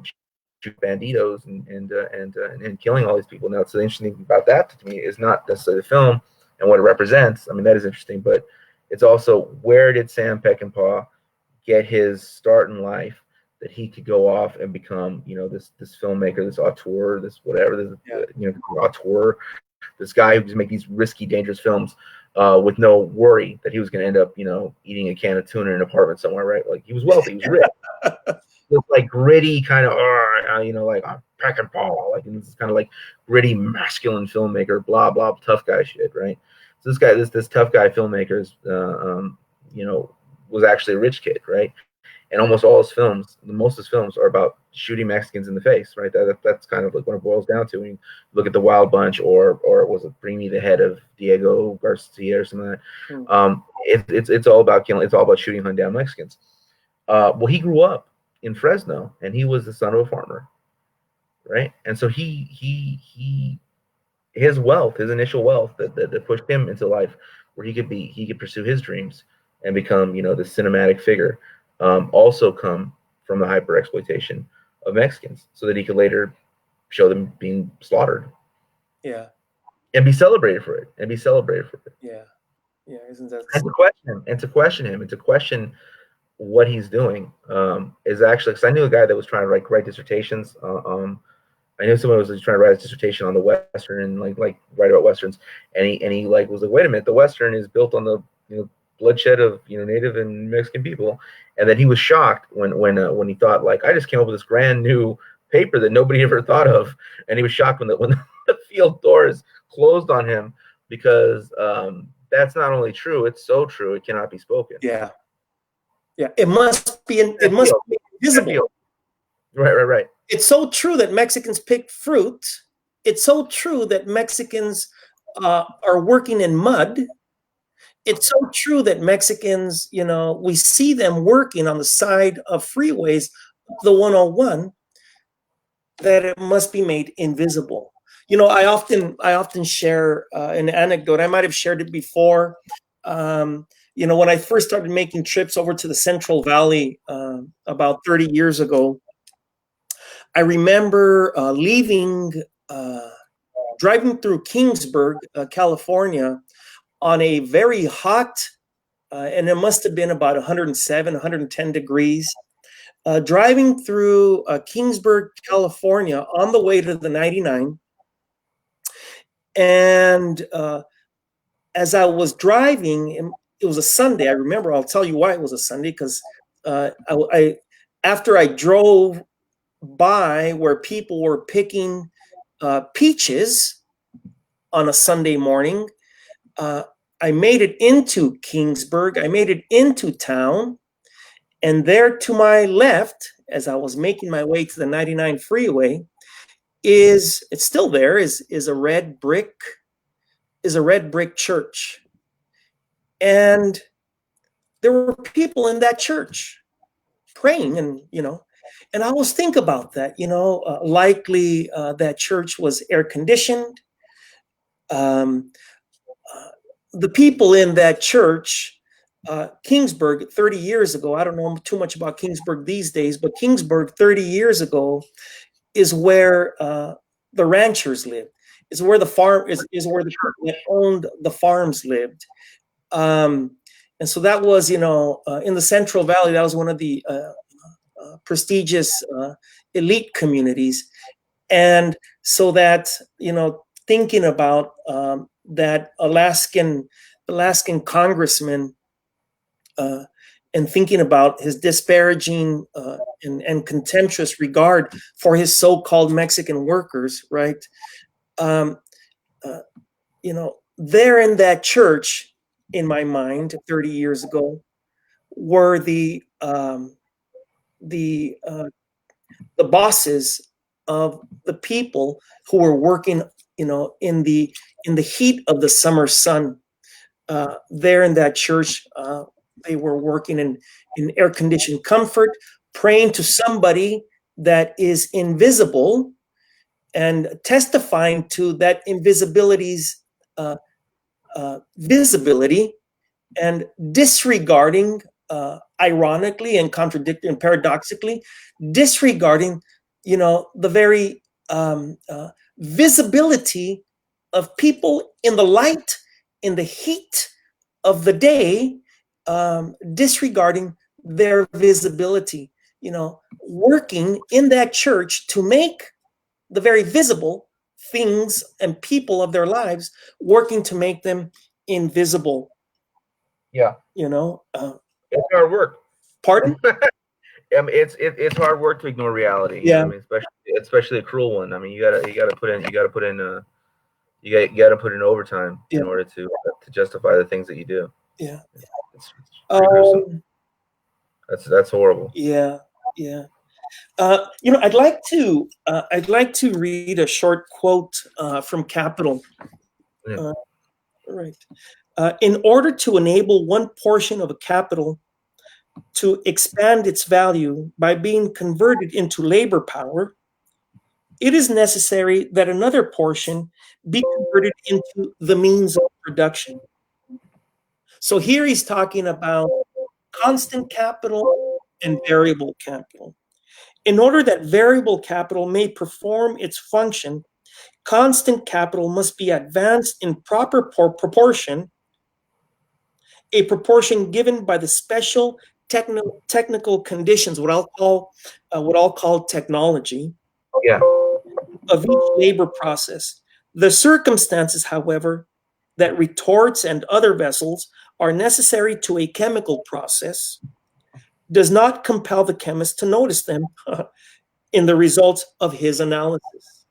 B: shooting banditos and killing all these people. Now, so the interesting thing about that to me is not necessarily the film and what it represents. I mean, that is interesting, but it's also, where did Sam Peckinpah get his start in life, that he could go off and become, this filmmaker, this auteur, this whatever, this auteur, this guy who's making these risky, dangerous films with no worry that he was going to end up, eating a can of tuna in an apartment somewhere, right? Like, he was wealthy, he was rich. This like gritty kind of, like Peckinpah, like, and this is kind of like gritty, masculine filmmaker, blah blah, tough guy shit, right? So this tough guy filmmaker is, was actually a rich kid, right? And almost all his films, most of his films, are about shooting Mexicans in the face, right? That's kind of like what it boils down to. When you look at The Wild Bunch, or was it Bring Me the Head of Diego Garcia or something like that? It's all about killing. It's all about shooting, hunting down Mexicans. Well, he grew up in Fresno, and he was the son of a farmer, right? And so his wealth, his initial wealth that pushed him into life, where he could pursue his dreams and become, this cinematic figure, also come from the hyper exploitation of Mexicans, so that he could later show them being slaughtered.
A: Yeah.
B: And be celebrated for it.
A: Yeah. Yeah. Isn't that
B: and to question him, and to question what he's doing, is actually, because I knew a guy that was trying to write dissertations. I knew someone was trying to write a dissertation on the Western, and like write about Westerns, and he was like, wait a minute, the Western is built on the bloodshed of Native and Mexican people. And then he was shocked when he thought, like, I just came up with this brand new paper that nobody ever thought of, and he was shocked when the field doors closed on him, because that's not only true, it's so true it cannot be spoken.
A: Yeah. It must be visible.
B: Right.
A: It's so true that Mexicans pick fruit. It's so true that Mexicans are working in mud. It's so true that Mexicans, we see them working on the side of freeways, the 101, that it must be made invisible. I often share an anecdote. I might have shared it before. When I first started making trips over to the Central Valley about 30 years ago, I remember driving through Kingsburg, California, on a very hot, and it must have been about 107, 110 degrees, driving through Kingsburg, California, on the way to the 99. And as I was driving, it was a Sunday. I remember, I'll tell you why it was a Sunday, because after I drove by where people were picking peaches on a Sunday morning, I made it into Kingsburg. I made it into town. And there to my left, as I was making my way to the 99 freeway, it's still there, is a red brick church. And there were people in that church praying, and I always think about that, likely that church was air conditioned. The people in that church, Kingsburg 30 years ago, I don't know too much about Kingsburg these days, but Kingsburg 30 years ago is where the ranchers lived. Is where the farm is where the people that owned the farms lived. And so that was, in the Central Valley, that was one of the prestigious elite communities. And so that, thinking about that Alaskan congressman, and thinking about his disparaging and contemptuous regard for his so-called Mexican workers, right? Um, there in that church, in my mind, 30 years ago, were the bosses of the people who were working, in the heat of the summer sun. There in that church, they were working in air-conditioned comfort, praying to somebody that is invisible and testifying to that invisibility's visibility, and disregarding, ironically and contradictory and paradoxically, disregarding, the very visibility of people in the light, in the heat of the day, disregarding their visibility, working in that church to make the very visible things and people of their lives, working to make them invisible.
B: Yeah. It's hard work.
A: Pardon?
B: I mean, it's hard work to ignore reality.
A: Yeah.
B: I mean, especially a cruel one. I mean, you gotta put in overtime in order to justify the things that you do.
A: Yeah.
B: It's gruesome. That's horrible.
A: Yeah. I'd like to read a short quote from Kapital.
B: Yeah.
A: Right. In order to enable one portion of a capital to expand its value by being converted into labor power, it is necessary that another portion be converted into the means of production. So here he's talking about constant capital and variable capital. In order that variable capital may perform its function, constant capital must be advanced in proper proportion, a proportion given by the special technical conditions, what I'll call technology,
B: Yeah.
A: of each labor process. The circumstances, however, that retorts and other vessels are necessary to a chemical process does not compel the chemist to notice them in the results of his analysis.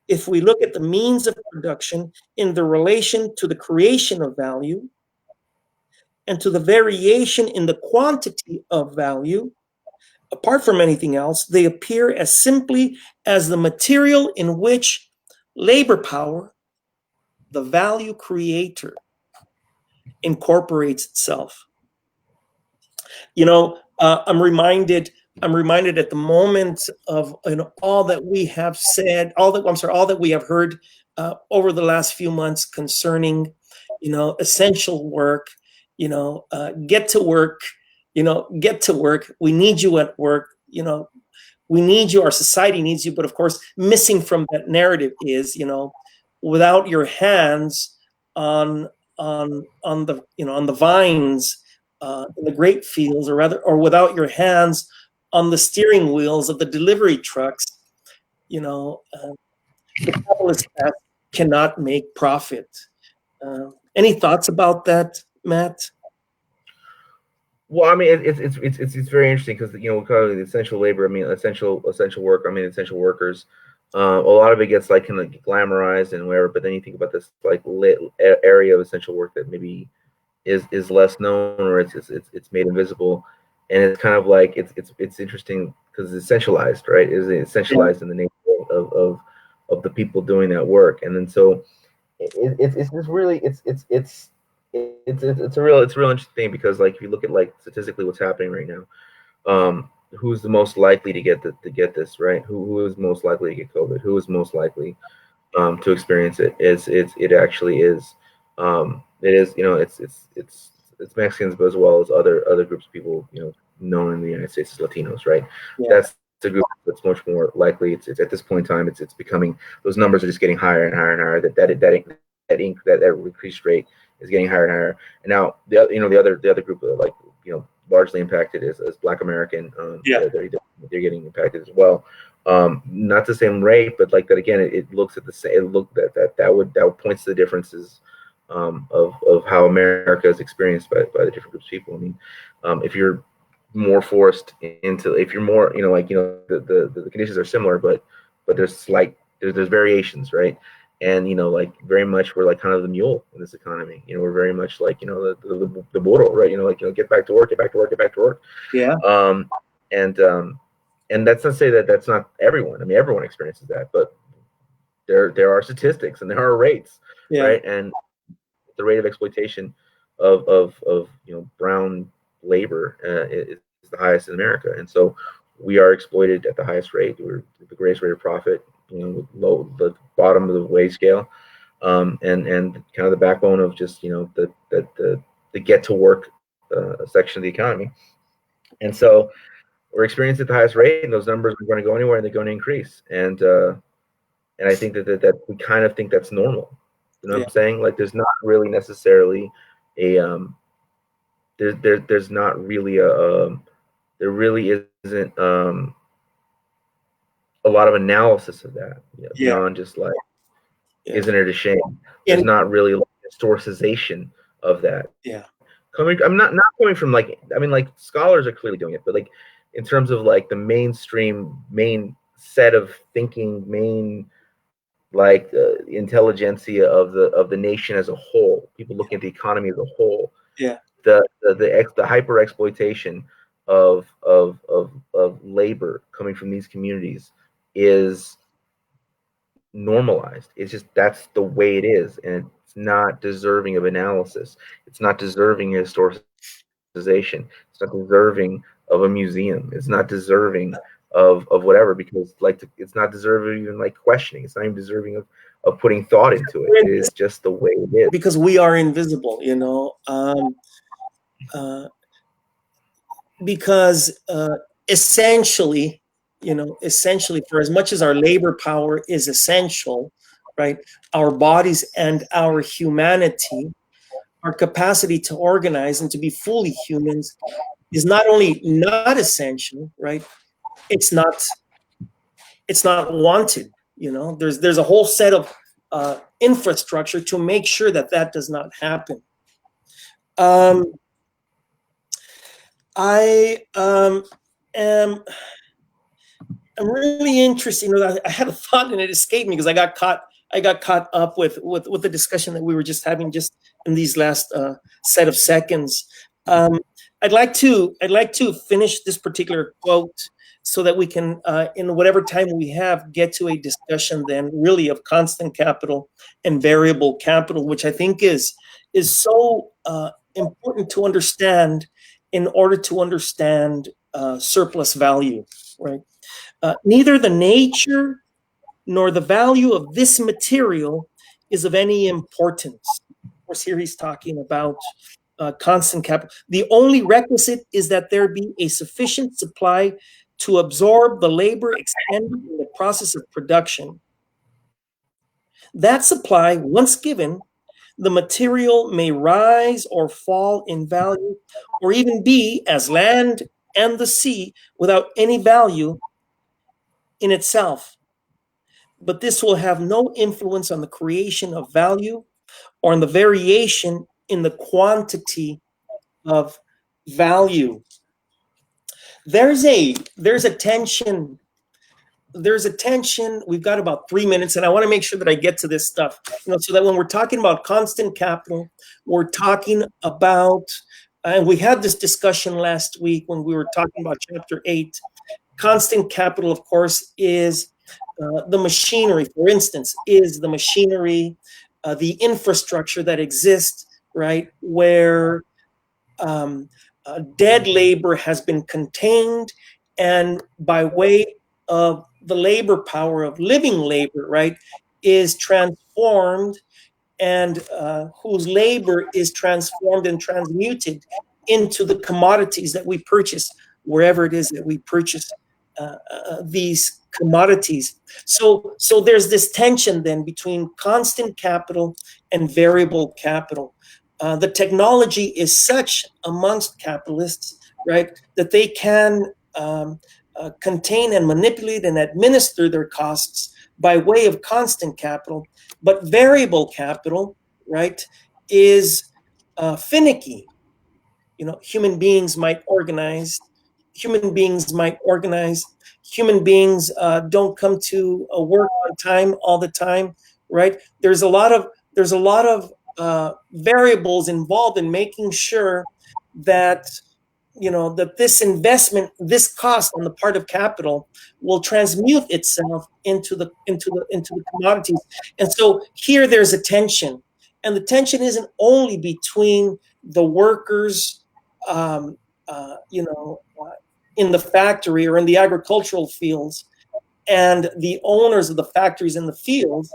A: If we look at the means of production in the relation to the creation of value and to the variation in the quantity of value, apart from anything else, they appear as simply as the material in which labor power, the value creator, incorporates itself. I'm reminded at the moment of all that we have said, all that we have heard over the last few months concerning, essential work. Get to work. Get to work. We need you at work. We need you. Our society needs you. But of course, missing from that narrative is, without your hands on the vines, in the grape fields, or without your hands on the steering wheels of the delivery trucks, the capitalist path cannot make profit. Any thoughts about that, Matt?
B: Well, I mean, it's very interesting because we call it the essential labor. I mean, essential work. I mean, essential workers. A lot of it gets like kind of glamorized and whatever, but then you think about this like area of essential work that maybe is less known, or it's made invisible, and it's kind of like it's interesting because it's essentialized, right? It's essentialized in the nature of the people doing that work, and then so it's just really it's a real interesting thing because like if you look at like statistically what's happening right now, who's the most likely to get this, right? Who is most likely to get COVID? Who is most likely to experience it? It actually is. It is, it's Mexicans, but as well as other groups of people, known in the United States as Latinos, right? Yeah. That's the group that's much more likely. It's at this point in time, it's becoming, those numbers are just getting higher and higher and higher. That increased rate is getting higher and higher. And now the other group of like largely impacted is Black American. They're getting impacted as well. Not the same rate, but like that again, it looks at the same. That would points to the differences of how America is experienced by the different groups of people. I mean, if you're more forced into, if you're more, the conditions are similar, but there's variations, right? And like very much we're like kind of the mule in this economy. We're very much like the burro, right? Get back to work, get back to work, get back to work.
A: Yeah.
B: And that's not to say that that's not everyone. I mean, everyone experiences that, but there are statistics and there are rates,
A: Yeah.
B: right? And the rate of exploitation of brown labor is the highest in America, and so we are exploited at the highest rate. We're the greatest rate of profit, the bottom of the wage scale, and kind of the backbone of just the get to work section of the economy. And so we're experiencing at the highest rate, and those numbers are going to go anywhere, and they're going to increase. And I think that we kind of think that's normal. You know what I'm saying? Like, there's not really necessarily a there's not really there really isn't a lot of analysis of that beyond just like, isn't it a shame? There's not really like historicization of that.
A: Yeah.
B: I'm not coming from like, I mean, like, scholars are clearly doing it, but like in terms of like the mainstream main set of thinking, main like intelligentsia of the nation as a whole, people looking at the economy as a whole, the hyper exploitation of labor coming from these communities is normalized. It's just, that's the way it is, and it's not deserving of analysis. It's not deserving of historicization. It's not deserving of a museum. It's not deserving of whatever, because like it's not deserving of even like questioning. It's not even deserving of putting thought into it. It is just the way it is.
A: Because we are invisible, because essentially, for as much as our labor power is essential, right? Our bodies and our humanity, our capacity to organize and to be fully humans is not only not essential, right? It's not wanted. There's a whole set of infrastructure to make sure that does not happen. I am really interested. I had a thought and it escaped me because I got caught up with the discussion that we were just having just in these last set of seconds. I'd like to finish this particular quote so that we can, in whatever time we have, get to a discussion then really of constant capital and variable capital, which I think is so important to understand in order to understand surplus value, right? Neither the nature nor the value of this material is of any importance. Of course, here he's talking about constant capital. The only requisite is that there be a sufficient supply to absorb the labor expended in the process of production. That supply, once given, the material may rise or fall in value, or even be, as land and the sea, without any value in itself. But this will have no influence on the creation of value or on the variation in the quantity of value. There's a tension. There's a tension. We've got about 3 minutes, and I want to make sure that I get to this stuff, so that when we're talking about constant capital, we're talking about, and we had this discussion last week when we were talking about chapter 8. Constant capital, of course, is the machinery, for instance, is the machinery, the infrastructure that exists, right, where dead labor has been contained, and by way of the labor power of living labor, right, is transformed, and whose labor is transformed and transmuted into the commodities that we purchase wherever it is that we purchase these commodities. So there's this tension then between constant capital and variable capital. The technology is such amongst capitalists, right, that they can contain and manipulate and administer their costs by way of constant capital. But variable capital, right, is finicky. Human beings might organize. Human beings might organize. Human beings don't come to work on time all the time, right? There's a lot of variables involved in making sure that that this investment, this cost on the part of capital, will transmute itself into the commodities. And so here there's a tension, and the tension isn't only between the workers, um, in the factory or in the agricultural fields, and the owners of the factories in the fields,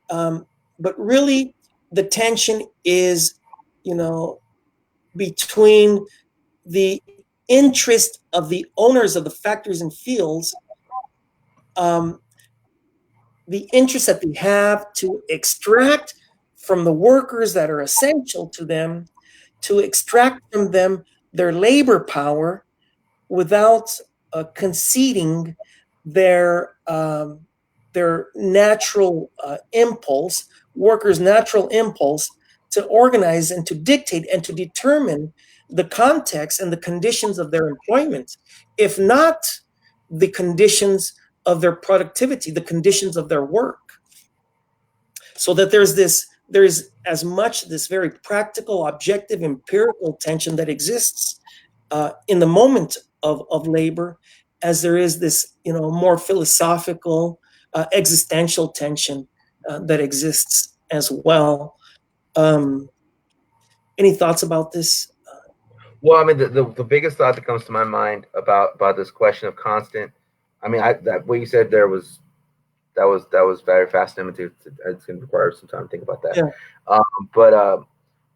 A: but really the tension is, between the interest of the owners of the factories and fields, um, the interest that they have to extract from the workers that are essential to them, to extract from them their labor power without conceding their natural impulse, workers' natural impulse to organize and to dictate and to determine the context and the conditions of their employment, if not the conditions of their productivity, the conditions of their work. So that there's as much this very practical, objective, empirical tension that exists in the moment of labor, as there is this more philosophical, existential tension that exists as well. Any thoughts about this?
B: Well, I mean, the biggest thought that comes to my mind about this question of constant, I mean, that what you said there was very fascinating. It's going to require some time to think about that.
A: Yeah.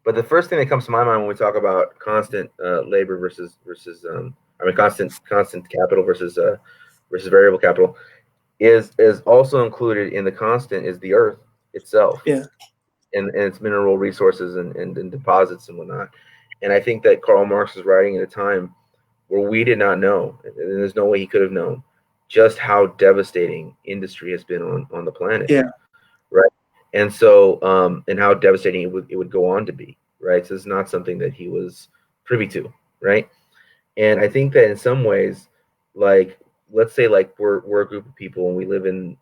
B: But the first thing that comes to my mind when we talk about constant labor versus constant capital versus variable capital is also included in the constant is the earth itself.
A: Yeah.
B: And its mineral resources and deposits and whatnot. And I think that Karl Marx was writing at a time where we did not know, and there's no way he could have known, just how devastating industry has been on the planet.
A: Yeah.
B: Right. And so, and how devastating it would go on to be. Right. So it's not something that he was privy to. Right. And I think that in some ways, like, let's say like we're a group of people and we live in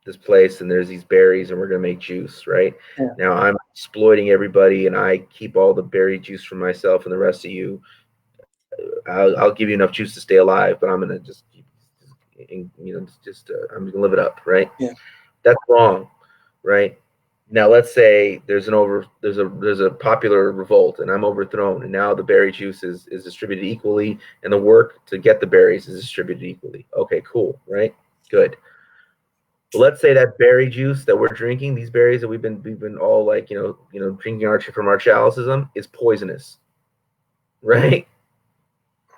B: this place and there's these berries and we're going to make juice, right?
A: Yeah.
B: Now I'm exploiting everybody and I keep all the berry juice for myself, and the rest of you, I'll give you enough juice to stay alive, but I'm going to just keep, I'm going to live it up, right?
A: Yeah.
B: That's wrong, right? Now let's say there's a popular revolt and I'm overthrown, and now the berry juice is distributed equally and the work to get the berries is distributed equally. Okay, cool, right? Good. Let's say that berry juice that we're drinking, these berries that we've been all like, drinking from our chalices, is poisonous, right?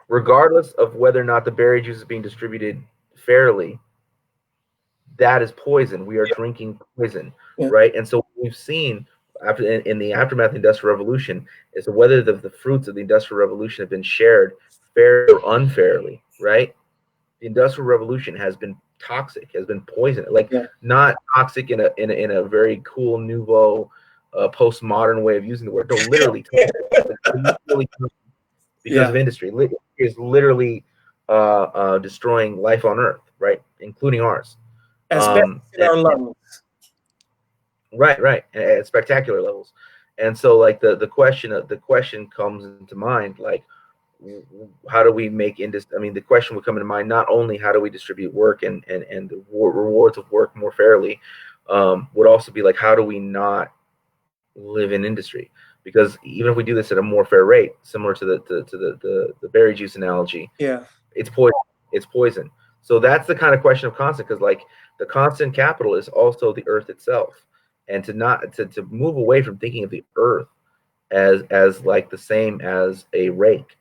B: Regardless of whether or not the berry juice is being distributed fairly, that is poison. We are drinking poison, right? And so we've seen in the aftermath of the Industrial Revolution is whether the fruits of the Industrial Revolution have been shared fairly or unfairly, right? The Industrial Revolution has been toxic, has been poison, not toxic in a very cool nouveau postmodern way of using the word. No, literally because of industry. It is literally destroying life on Earth, right, including ours.
A: As best in our lungs.
B: Right, at spectacular levels. And so, like the question comes into mind, like, how do we make industry? I mean, the question would come into mind not only how do we distribute work and the rewards of work more fairly, would also be like, how do we not live in industry? Because even if we do this at a more fair rate, similar to the berry juice analogy, it's poison. It's poison. So that's the kind of question of constant, because like the constant capital is also the earth itself, and to move away from thinking of the earth as like the same as a rake,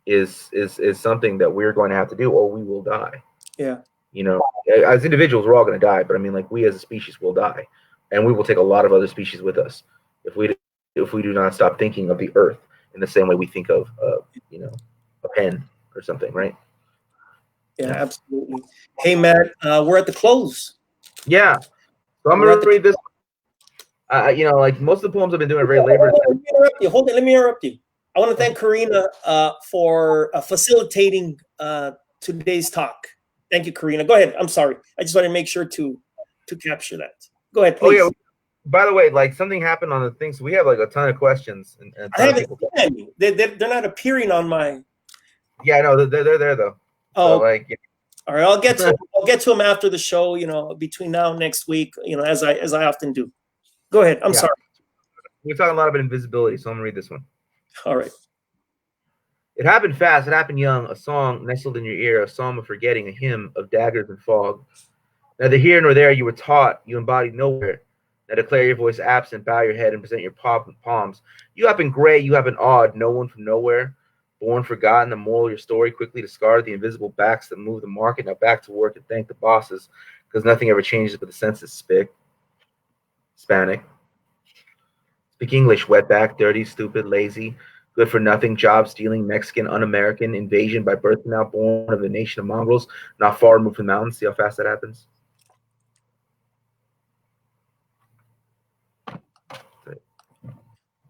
B: is something that we're going to have to do, or we will die.
A: Yeah.
B: As individuals, we're all going to die, but I mean, like, we as a species will die, and we will take a lot of other species with us if we do not stop thinking of the earth in the same way we think of a pen or something, right?
A: Yeah, absolutely. Hey, Matt, we're at the close.
B: Yeah. So I'm going to read this. You know, like most of the poems I've been doing are very labor.
A: Let me interrupt you. Hold on. Let me interrupt you. I want to thank Karina for facilitating today's talk. Thank you, Karina. Go ahead. I'm sorry. I just want to make sure to capture that. Go ahead, please.
B: Oh yeah. By the way, like something happened on the thing, so we have like a ton of questions and a ton
A: I haven't
B: of people.
A: seen any. They're not appearing on my.
B: Yeah, no, they're there though.
A: Oh,
B: so, like, yeah.
A: all right. I'll get to them after the show. You know, between now and next week. You know, as I often do. Go ahead. I'm sorry.
B: We're talking a lot about invisibility, so I'm gonna read this one.
A: All right.
B: It happened fast, it happened young, a song nestled in your ear, a psalm of forgetting, a hymn of daggers and fog. Neither here nor there you were taught, you embodied nowhere. Now declare your voice absent, bow your head, and present your palms. You have been gray, you have been odd, no one from nowhere. Born forgotten, the moral of your story quickly discarded, the invisible backs that move the market. Now back to work and thank the bosses, because nothing ever changes but the census spick. Hispanic. Speak English, wetback, dirty, stupid, lazy, good for nothing, job stealing, Mexican, un-American, invasion by birth now, born of a nation of mongrels, not far removed from the mountains. See how fast that happens?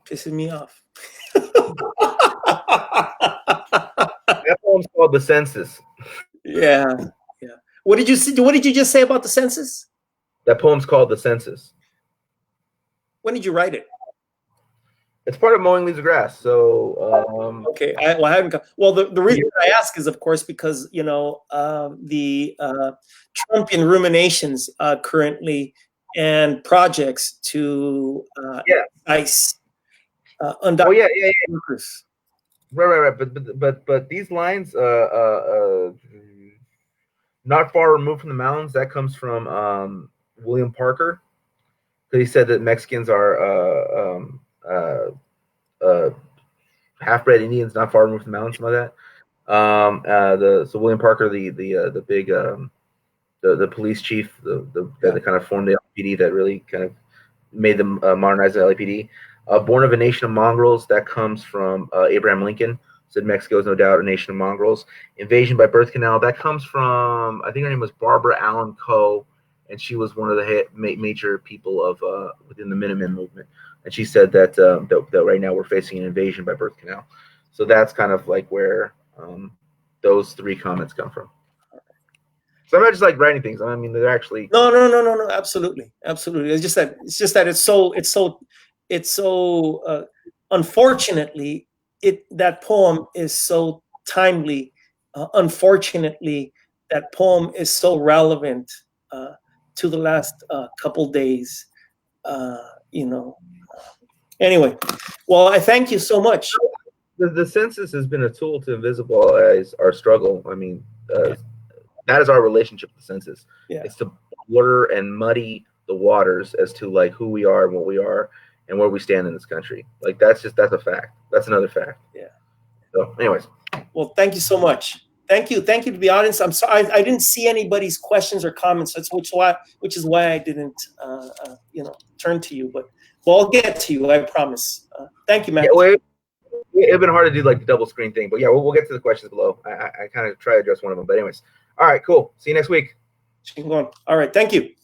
A: Pissing me off.
B: That poem's called The Census.
A: Yeah. What did you see? What did you just say about the census?
B: That poem's called The Census.
A: When did you write it?
B: It's part of Mowing Leaves of Grass. So
A: okay, I haven't. Well, the reason I ask is, of course, because you know the Trumpian ruminations currently and projects to ice undocumented workers.
B: Right. But these lines, not far removed from the mountains, that comes from William Parker. He said that Mexicans are half-bred Indians, not far removed from the mountains, something like that. So William Parker, the big the police chief, that kind of formed the LAPD, that really kind of made them modernize the LAPD. Born of a nation of mongrels, that comes from Abraham Lincoln. Said Mexico is no doubt a nation of mongrels. Invasion by birth canal, that comes from, I think her name was Barbara Allen Coe, and she was one of the major people of within the Minutemen movement. And she said that that right now we're facing an invasion by birth canal. So that's kind of like where those three comments come from. So I'm not just like writing things. I mean, they're actually
A: no. Absolutely. It's just that it's so unfortunately that poem is so timely. Unfortunately, that poem is so relevant to the last couple days. You know. Anyway, well, I thank you so much.
B: The census has been a tool to invisibilize our struggle. I mean, that is our relationship with the census. It's to blur and muddy the waters as to like who we are and what we are and where we stand in this country. Like that's a fact. That's another fact.
A: Yeah.
B: So, anyways.
A: Well, thank you so much. Thank you to the audience. I'm sorry I didn't see anybody's questions or comments. That's which is why I didn't turn to you. But I'll get to you. I promise. Thank you, Matt.
B: Yeah, it's been hard to do like the double screen thing, but yeah, we'll get to the questions below. I kind of try to address one of them, but anyways. All right, cool. See you next week.
A: All right, thank you.